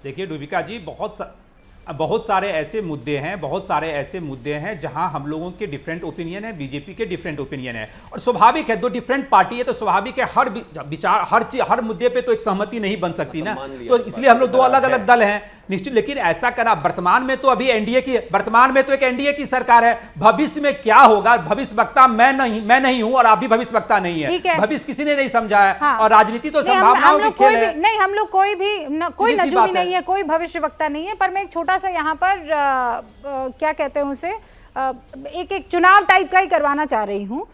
देखिए रूबिका जी, बहुत सारे ऐसे मुद्दे हैं जहां हम लोगों के डिफरेंट ओपिनियन है, बीजेपी के डिफरेंट ओपिनियन है। और स्वाभाविक है, 2 डिफरेंट पार्टी है तो स्वाभाविक है हर विचार हर मुद्दे पे तो एक सहमति नहीं बन सकती ना। तो इसलिए हम लोग 2 अलग अलग दल हैं निश्चित। लेकिन ऐसा करना, वर्तमान में तो अभी एक एनडीए की सरकार है। भविष्य में क्या होगा, भविष्य वक्ता मैं नहीं हूं और आप भी भविष्य वक्ता नहीं है। भविष्य किसी ने नहीं समझा है। हाँ। और राजनीति तो संभावनाओं की खेल है। नहीं, हम लोग कोई नजूमी नहीं है, कोई भविष्य वक्ता नहीं है। पर मैं एक छोटा सा यहाँ पर क्या कहते हैं उसे, एक चुनाव टाइप का ही करवाना चाह रही हूँ।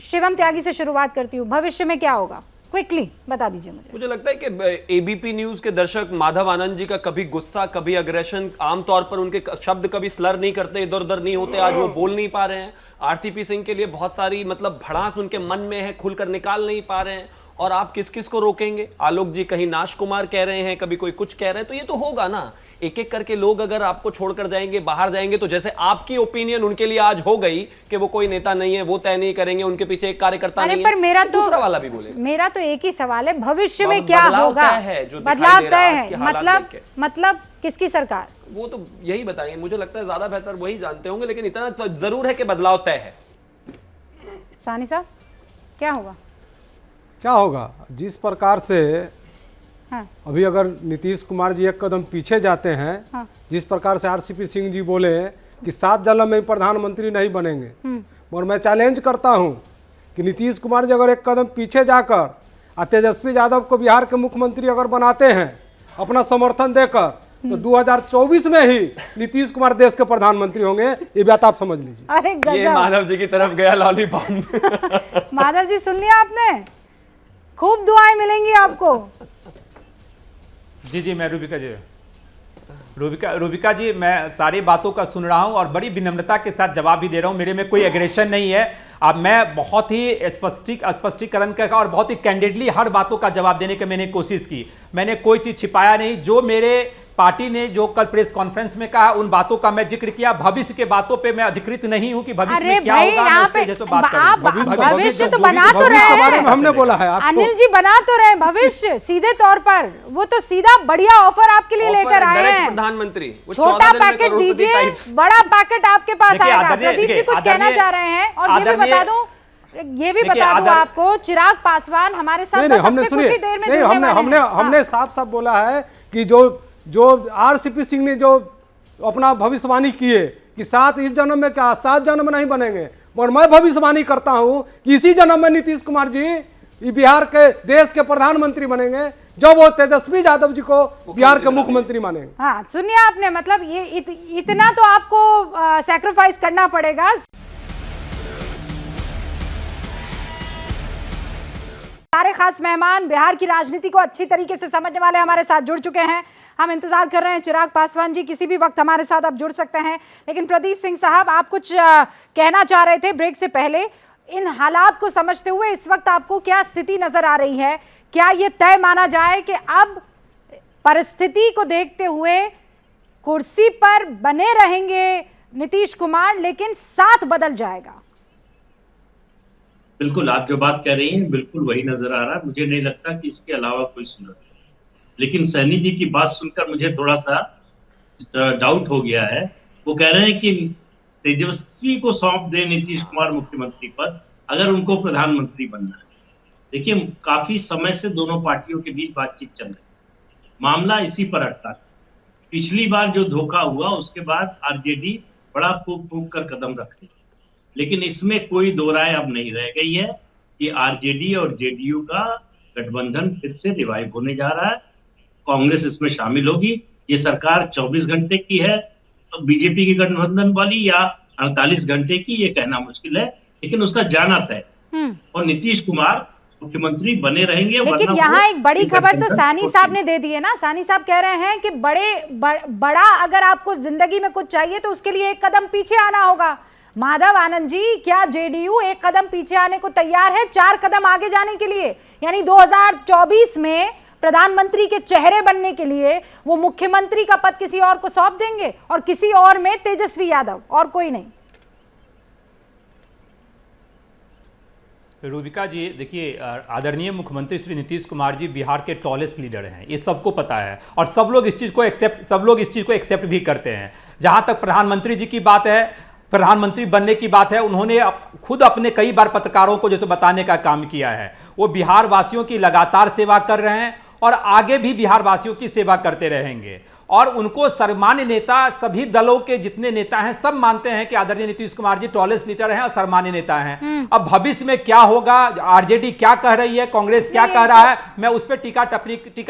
शिवम त्यागी से शुरुआत करती हूँ। भविष्य में क्या होगा, क्विकली बता दीजिए मुझे लगता है कि एबीपी न्यूज के दर्शक माधव आनंद जी का कभी गुस्सा, कभी अग्रेशन, आमतौर पर उनके शब्द कभी स्लर नहीं करते, इधर उधर नहीं होते, आज वो बोल नहीं पा रहे हैं। आरसीपी सिंह के लिए बहुत सारी भड़ास उनके मन में है, खुलकर निकाल नहीं पा रहे हैं। और आप किस किस को रोकेंगे? आलोक जी कहीं नाश कुमार कह रहे हैं, कभी कोई कुछ कह रहे हैं, तो ये तो होगा ना। एक एक करके लोग अगर आपको छोड़कर जाएंगे, बाहर जाएंगे, तो जैसे आपकी ओपिनियन उनके लिए आज हो गई कि वो कोई नेता नहीं है, वो तय नहीं करेंगे, उनके पीछे एक कार्यकर्ता नहीं है। पर मेरा तो दूसरा वाला भी बोलेगा। मेरा तो एक ही सवाल है, भविष्य में क्या होगा? बदलाव तय है, मतलब किसकी सरकार, वो तो यही बताएंगे। मुझे लगता है ज्यादा बेहतर वही जानते होंगे, लेकिन इतना तो जरूर है कि बदलाव तय है। सानी साहब क्या होगा? क्या होगा, जिस प्रकार से हाँ। अभी अगर नीतीश कुमार जी एक कदम पीछे जाते हैं, हाँ। जिस प्रकार से आरसीपी सिंह जी बोले कि 7 जन्म में प्रधानमंत्री नहीं बनेंगे, और मैं चैलेंज करता हूं कि नीतीश कुमार जी अगर एक कदम पीछे जाकर तेजस्वी यादव को बिहार के मुख्यमंत्री अगर बनाते हैं अपना समर्थन देकर, तो 2024 में ही नीतीश कुमार देश के प्रधानमंत्री होंगे, ये बात आप समझ लीजिए। अरे ये गजब। माधव जी की तरफ गया लॉलीपॉप। माधव जी सुन लिया आपने, खूब दुआएं मिलेंगी आपको। जी मैं रूबिका जी मैं सारी बातों का सुन रहा हूं और बड़ी विनम्रता के साथ जवाब भी दे रहा हूं। मेरे में कोई एग्रेशन नहीं है। अब मैं बहुत ही स्पष्टीकरण का और बहुत ही कैंडिडली हर बातों का जवाब देने की मैंने कोशिश की। मैंने कोई चीज छिपाया नहीं। जो मेरे पार्टी ने जो कल प्रेस कॉन्फ्रेंस में कहा उन बातों का मैं जिक्र किया। भविष्य के बातों पे मैं अधिकृत नहीं हूं कि भविष्य में क्या होगा, मैं उसके जैसे बात करूं। भविष्य तो बना तो रहे हैं, हमने बोला है आपको। अनिल जी बना तो रहे भविष्य सीधे तौर पर। वो तो सीधा बढ़िया ऑफर आपके लिए लेकर आए हैं। प्रधानमंत्री छोटा पैकेट दीजिए, बड़ा पैकेट आपके पास आएगा। प्रदीप जी कुछ कहना चाह रहे हैं। और ये भी बता दूं आपको, चिराग पासवान हमारे साथ हमने कुछ ही देर में हमने साफ साफ बोला है कि जो आरसीपी सिंह ने जो अपना भविष्यवाणी किए कि 7 इस जन्म में क्या 7 जन्म में नहीं बनेंगे, और मैं भविष्यवाणी करता हूं कि इसी जन्म में नीतीश कुमार जी बिहार के देश के प्रधानमंत्री बनेंगे, जब वो तेजस्वी यादव जी को बिहार के मुख्यमंत्री मानेंगे। हाँ सुनिए आपने, मतलब ये इतना तो आपको सैक्रिफाइस करना पड़ेगा। सारे खास मेहमान बिहार की राजनीति को अच्छी तरीके से समझने वाले हमारे साथ जुड़ चुके हैं। हम इंतजार कर रहे हैं चिराग पासवान जी किसी भी वक्त हमारे साथ अब जुड़ सकते हैं। लेकिन प्रदीप सिंह साहब, आप कुछ कहना चाह रहे थे ब्रेक से पहले। इन हालात को समझते हुए इस वक्त आपको क्या स्थिति नजर आ रही है? क्या ये तय माना जाए कि अब परिस्थिति को देखते हुए कुर्सी पर बने रहेंगे नीतीश कुमार, लेकिन साथ बदल जाएगा? बिल्कुल, आप जो बात कह रही हैं बिल्कुल वही नजर आ रहा है। मुझे नहीं लगता कि इसके अलावा कोई सुलह है। लेकिन सैनी जी की बात सुनकर मुझे थोड़ा सा डाउट हो गया है। वो कह रहे हैं कि तेजस्वी को सौंप दे नीतीश कुमार मुख्यमंत्री पद, अगर उनको प्रधानमंत्री बनना है। देखिए, काफी समय से दोनों पार्टियों के बीच बातचीत चल रही है, मामला इसी पर अटका है। पिछली बार जो धोखा हुआ उसके बाद आरजेडी बड़ा फूक फूक कर कदम रख रही है। लेकिन इसमें कोई दो राय अब नहीं रह गई है कि आरजेडी और जेडीयू का गठबंधन फिर से रिवाइव होने जा रहा है। कांग्रेस इसमें शामिल होगी। ये सरकार 24 घंटे की है बीजेपी की गठबंधन वाली या 48 घंटे की, ये कहना मुश्किल है, लेकिन उसका जाना तय। और नीतीश कुमार मुख्यमंत्री बने रहेंगे। लेकिन यहाँ एक बड़ी खबर तो सानी साहब ने दे दी है ना। सानी साहब कह रहे हैं कि बड़ा अगर आपको जिंदगी में कुछ चाहिए तो उसके लिए एक कदम पीछे आना होगा। माधव आनंद जी, क्या जेडीयू एक कदम पीछे आने को तैयार है 4 कदम आगे जाने के लिए? यानी 2024 में प्रधानमंत्री के चेहरे बनने के लिए वो मुख्यमंत्री का पद किसी और को सौंप देंगे और किसी और में तेजस्वी यादव, और कोई नहीं। रूबिका जी देखिए, आदरणीय मुख्यमंत्री श्री नीतीश कुमार जी बिहार के टॉलेस्ट लीडर हैं, ये सबको पता है और सब लोग इस चीज को एक्सेप्ट भी करते हैं। जहां तक प्रधानमंत्री जी की बात है, प्रधानमंत्री बनने की बात है, उन्होंने खुद अपने कई बार पत्रकारों को जैसे बताने का काम किया है। वो बिहार वासियों की लगातार सेवा कर रहे हैं और आगे भी बिहार वासियों की सेवा करते रहेंगे। और उनको सर्वमान्य नेता, सभी दलों के जितने नेता हैं सब मानते हैं कि आदरणीय नीतीश कुमार जी टॉलेस्ट लीडर हैं और सर्वमान्य नेता हैं। अब भविष्य में क्या होगा, आरजेडी क्या कह रही है, कांग्रेस क्या कह रहा है, मैं उस पर टीका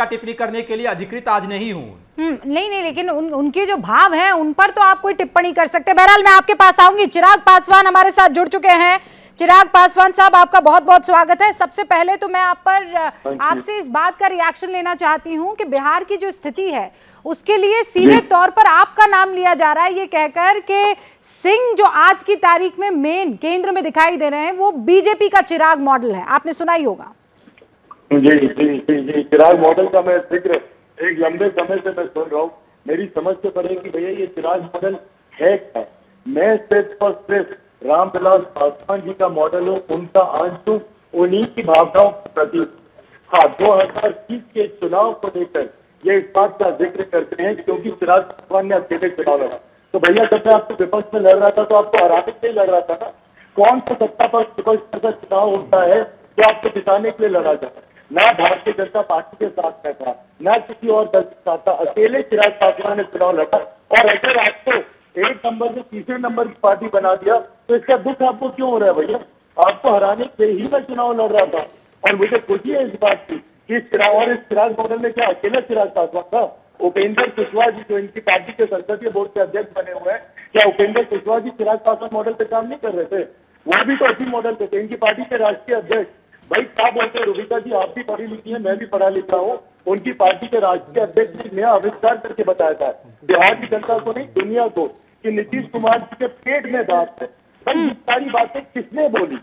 टिप्पणी करने के लिए अधिकृत आज नहीं हूं। नहीं, लेकिन उनके जो भाव हैं उन पर तो आप कोई टिप्पणी कर सकते हैं। बहरहाल मैं आपके पास आऊंगी। चिराग पासवान हमारे साथ जुड़ चुके हैं। चिराग पासवान साहब, आपका बहुत बहुत स्वागत है। सबसे पहले तो मैं आपसे इस बात का रिएक्शन लेना चाहती हूं कि बिहार की जो स्थिति है उसके लिए सीधे तौर पर आपका नाम लिया जा रहा है, ये कहकर कि सिंह जो आज की तारीख में मेन केंद्र में दिखाई दे रहे हैं वो बीजेपी का चिराग मॉडल है। आपने सुना ही होगा। जी, चिराग मॉडल का मैं जिक्र एक लंबे समय से मैं सुन रहा हूँ। मेरी समझ से परे कि भैया ये चिराग मॉडल है क्या। मैं सिर्फ और सिर्फ रामविलास पासवान जी का मॉडल हूँ, उनका आंसू, उन्हीं की भावनाओं के प्रति। हाँ, 2020 के चुनाव को लेकर ये इस बात का जिक्र करते हैं क्योंकि चिराग पासवान ने अकेले चुनाव लड़ा। तो भैया जब मैं आपको विपक्ष में लड़ रहा था तो आपको हराने के लिए लड़ रहा था ना। कौन सा सत्ता पर विपक्ष का चुनाव होता है जो आपको जिताने के लिए लड़ा जाता है? ना भारतीय जनता पार्टी के साथ में था, ना किसी और दल के साथ था, अकेले चिराग पासवान ने चुनाव लड़ा। और अगर आपको 1 नंबर से तीसरे नंबर की पार्टी बना दिया तो इसका दुख आपको क्यों हो रहा है भैया? आपको हराने के ही मैं चुनाव लड़ रहा था और मुझे खुशी है इस बात की कि चिराग मॉडल में क्या अकेला चिराग पासवान था? उपेंद्र कुशवाहा जी जो इनकी पार्टी के संसदीय बोर्ड के अध्यक्ष बने हुए हैं, क्या उपेंद्र कुशवाहा जी चिराग पासवान मॉडल पे काम नहीं कर रहे थे? वो भी तो इसी मॉडल पे थे, इनकी पार्टी के राष्ट्रीय अध्यक्ष। भाई क्या बोलते हैं रूबिका जी, आप भी पढ़ी लिखी है, मैं भी पढ़ा लिखा हूँ। उनकी पार्टी के राष्ट्रीय अध्यक्ष ने नया आविष्कार करके बताया था बिहार की जनता को नहीं दुनिया को कि नीतीश कुमार जी के पेट में दांत है। भाई ये सारी बातें किसने बोली?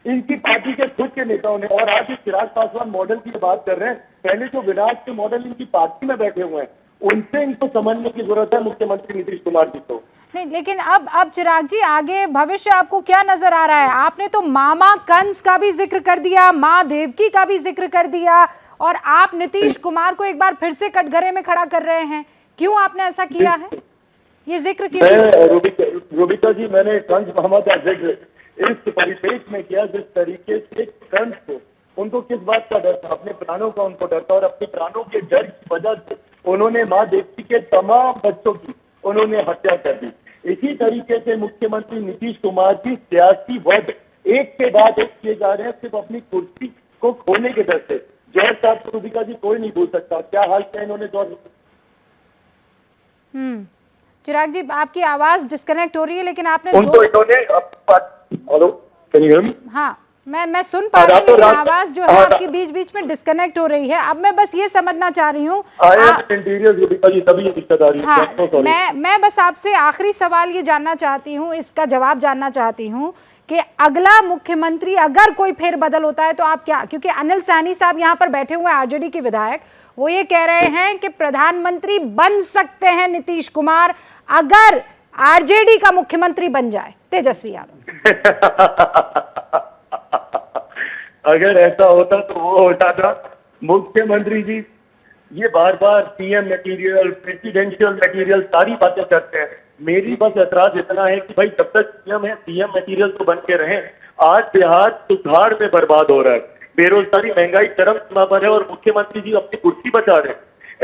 इनकी पार्टी के खुद के नेताओं ने। और आज चिराग पासवान मॉडल की बात कर रहे हैं, पहले जो विनाश के मॉडल इनकी पार्टी में बैठे हुए हैं उनसे इनको समझने की जरूरत है मुख्यमंत्री नीतीश कुमार जी को। नहीं, लेकिन अब चिराग जी आगे भविष्य आपको क्या नजर आ रहा है? आपने तो मामा कंस का भी जिक्र कर दिया, माँ देवकी का भी जिक्र कर दिया, और आप नीतीश कुमार को एक बार फिर से कटघरे में खड़ा कर रहे हैं। क्यों आपने ऐसा किया है? ये जिक्र क्यों? रूबिका जी, मैंने कंस मामा का जिक्र इस परिपेक्ष में किया जिस तरीके से कंस को, उनको किस बात का डर था? अपने प्राणों का उनको डर था, और अपने प्राणों के डर की वजह से उन्होंने माँ देवकी के तमाम बच्चों की उन्होंने हत्या कर दी। इसी तरीके से मुख्यमंत्री नीतीश कुमार की सियासी वध एक के बाद एक किए जा रहे हैं, सिर्फ अपनी कुर्सी को खोने के डर से। जॉर्ज साहब को रूबिका जी कोई नहीं भूल सकता, क्या हाल किया इन्होंने जॉर्ज। चिराग जी आपकी आवाज डिस्कनेक्ट हो रही है, लेकिन आपने उनको इन्होंने hello, can you hear me? हाँ, मैं सुन पा रही हूँ, लेकिन आवाज जो है आपकी बीच बीच में डिस्कनेक्ट हो रही है। अब मैं बस ये समझना चाह रही हूँ, हाँ, मैं बस आपसे आखिरी सवाल ये जानना चाहती हूँ, इसका जवाब जानना चाहती हूँ कि अगला मुख्यमंत्री अगर कोई फेरबदल होता है तो आप क्या, क्योंकि अनिल सैनी साहब यहाँ पर बैठे हुए हैं आरजेडी के विधायक, वो ये कह रहे हैं कि प्रधानमंत्री बन सकते हैं नीतीश कुमार अगर आरजेडी का मुख्यमंत्री बन जाए तेजस्वी यादव। अगर ऐसा होता तो वो होता था। मुख्यमंत्री जी ये बार बार सीएम मटेरियल, प्रेसिडेंशियल मटेरियल सारी बातें करते हैं। मेरी बस ऐतराज इतना है कि भाई जब तक सीएम है सीएम मटेरियल तो बन के रहे। आज बिहार सुधार में बर्बाद हो रहा है, बेरोजगारी महंगाई चरम सीमा पर है और मुख्यमंत्री जी अपनी कुर्सी बचा रहे हैं।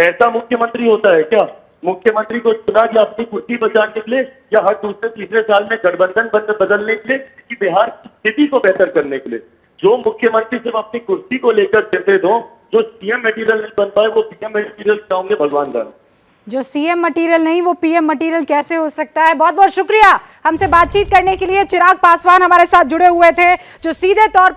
ऐसा मुख्यमंत्री होता है क्या? मुख्यमंत्री को चुना गया अपनी कुर्सी बचाने के लिए या हर दूसरे तीसरे साल में गठबंधन बदलने के लिए कि बिहार की स्थिति को बेहतर करने के लिए? जो मुख्यमंत्री सिर्फ अपनी कुर्सी को लेकर चिंतित हो, जो सीएम मटेरियल नहीं बन पाए वो पीएम मटेरियल चाहोगे भगवान जाने। जो सीएम मटेरियल नहीं वो पीएम मटेरियल कैसे हो सकता है? बहुत बहुत शुक्रिया हमसे बातचीत करने के लिए। चिराग पासवान हमारे साथ जुड़े हुए थे, जो सीधे तौर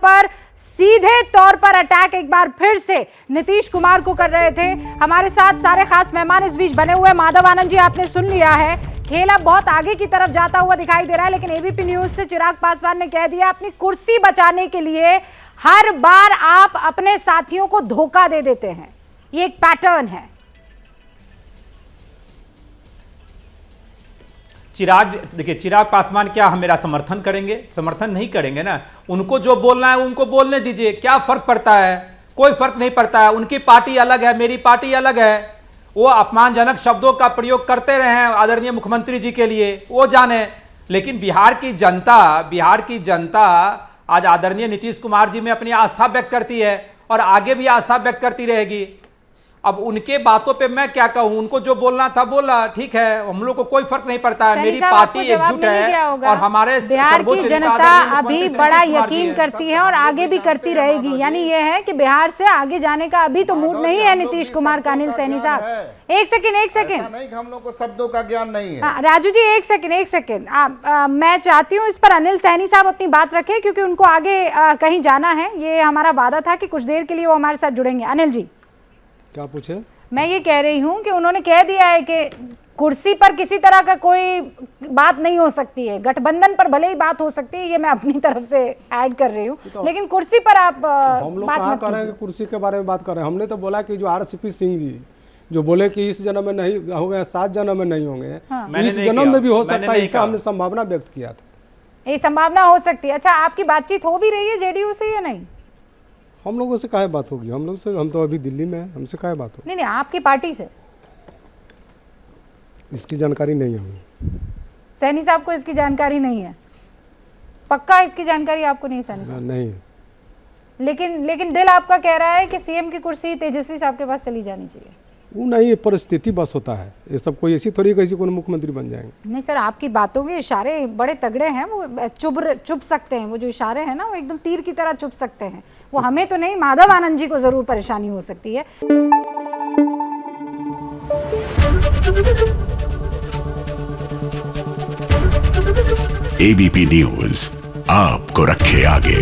पर अटैक एक बार फिर से नीतीश कुमार को कर रहे थे। हमारे साथ सारे खास मेहमान इस बीच बने हुए। माधव आनंद जी, आपने सुन लिया है, खेल अब बहुत आगे की तरफ जाता हुआ दिखाई दे रहा है, लेकिन एबीपी न्यूज से चिराग पासवान ने कह दिया अपनी कुर्सी बचाने के लिए हर बार आप अपने साथियों को धोखा दे देते हैं। ये एक पैटर्न है। चिराग पासवान क्या हम मेरा समर्थन करेंगे? समर्थन नहीं करेंगे ना। उनको जो बोलना है उनको बोलने दीजिए, क्या फर्क पड़ता है? कोई फर्क नहीं पड़ता है। उनकी पार्टी अलग है, मेरी पार्टी अलग है। वो अपमानजनक शब्दों का प्रयोग करते रहे हैं आदरणीय मुख्यमंत्री जी के लिए, वो जाने। लेकिन बिहार की जनता आज आदरणीय नीतीश कुमार जी में अपनी आस्था व्यक्त करती है और आगे भी आस्था व्यक्त करती रहेगी। अब उनके बातों पे मैं क्या कहूं? उनको जो बोलना था बोला, ठीक है, हम लोग को कोई फर्क नहीं पड़ता है। मेरी पार्टी एकजुट है और हमारे बिहार की जनता अभी बड़ा यकीन करती है और आगे भी करती रहेगी। यानी यह है कि बिहार से आगे जाने का अभी तो मूड नहीं है नीतीश कुमार का। अनिल सैनी साहब एक सेकंड नहीं, हम लोग को शब्दों का ज्ञान नहीं है। राजू जी एक सेकंड मैं चाहती हूँ इस पर अनिल सैनी साहब अपनी बात रखें, क्योंकि उनको आगे कहीं जाना है। ये हमारा वादा था कि कुछ देर के लिए वो हमारे साथ जुड़ेंगे। अनिल जी क्या पूछे? मैं ये कह रही हूँ कि उन्होंने कह दिया है कि कुर्सी पर किसी तरह का कोई बात नहीं हो सकती है, गठबंधन पर भले ही बात हो सकती है, ये मैं अपनी तरफ से ऐड कर रही हूँ, लेकिन कुर्सी पर आप हम लोग कहाँ कर रहे हैं? कुर्सी के बारे में बात कर रहे हैं। हमने तो बोला कि जो आरसीपी सिंह जी जो बोले कि इस जन्म में नहीं होंगे, 7 जन्म में नहीं होंगे, इस जन्म में भी हो सकता है, इसका हमने संभावना व्यक्त किया था। ये संभावना हो सकती है। अच्छा, आपकी बातचीत हो भी रही है जेडीयू से या नहीं? हम लोगों से काहे बात होगी? हम लोग से, हम तो अभी दिल्ली में हैं, हमसे काहे बात होगी? नहीं, आपकी पार्टी से इसकी जानकारी नहीं है हमें। सैनी साहब को इसकी जानकारी नहीं है? पक्का इसकी जानकारी आपको नहीं? सैनी साहब नहीं। लेकिन दिल आपका कह रहा है कि सीएम की कुर्सी तेजस्वी साहब के पास चली जानी चाहिए। वो नहीं, परिस्थिति बस होता है, ये सब कोई ऐसी थोड़ी कैसी कोई मुख्यमंत्री बन जाएंगे। नहीं सर, आपकी बातों के इशारे बड़े तगड़े हैं, वो चुभ सकते हैं। वो जो इशारे हैं ना, वो एकदम तीर की तरह चुभ सकते हैं। वो हमें तो नहीं, माधव आनंद जी को जरूर परेशानी हो सकती है। एबीपी न्यूज आपको रखे आगे।